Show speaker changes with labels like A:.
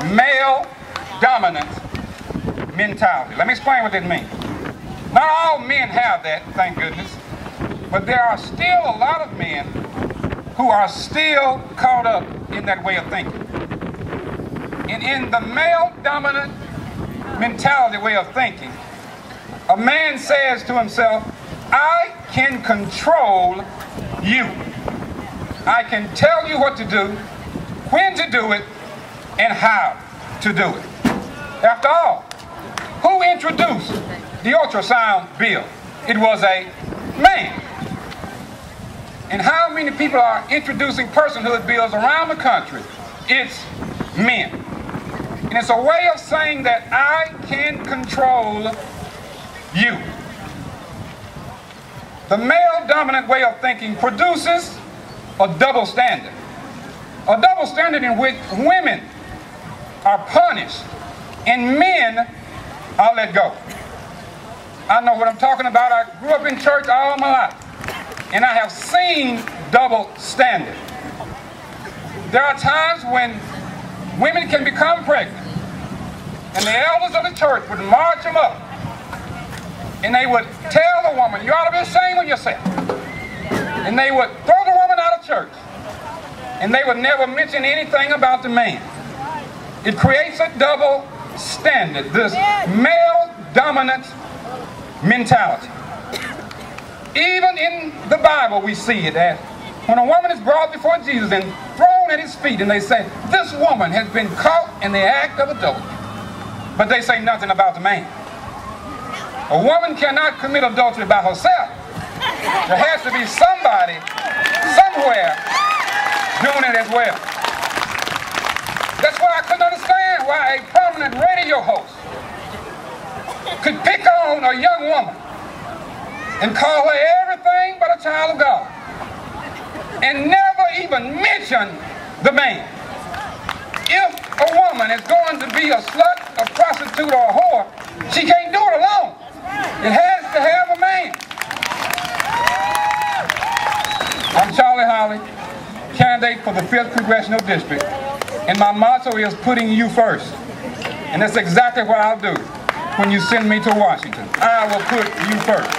A: male dominant mentality. Let me explain what that means. Not all men have that, thank goodness, but there are still a lot of men who are still caught up in that way of thinking. And in the male dominant mentality way of thinking, a man says to himself, I can control you. I can tell you what to do, when to do it, and how to do it. After all, who introduced the ultrasound bill? It was a man. And how many people are introducing personhood bills around the country? It's men. And it's a way of saying that I can control you. The male dominant way of thinking produces a double standard. A double standard in which women are punished and men are let go. I know what I'm talking about. I grew up in church all my life, and I have seen double standard. There are times when women can become pregnant, and the elders of the church would march them up, and they would tell the woman, you ought to be ashamed of yourself. And they would throw the woman out of church, and they would never mention anything about the man. It creates a double standard, this male dominant mentality. Even in the Bible we see it, that when a woman is brought before Jesus and thrown at his feet, and they say, this woman has been caught in the act of adultery. But they say nothing about the man. A woman cannot commit adultery by herself. There has to be somebody, somewhere, doing it as well. That's why I couldn't understand why a prominent radio host could pick on a young woman and call her everything but a child of God, and never even mention the man. If a woman is going to be a slut, a prostitute, or a whore, she can't do it alone. It has to have a man. I'm Charlie Holley, candidate for the 5th Congressional District, and my motto is putting you first. And that's exactly what I'll do when you send me to Washington. I will put you first.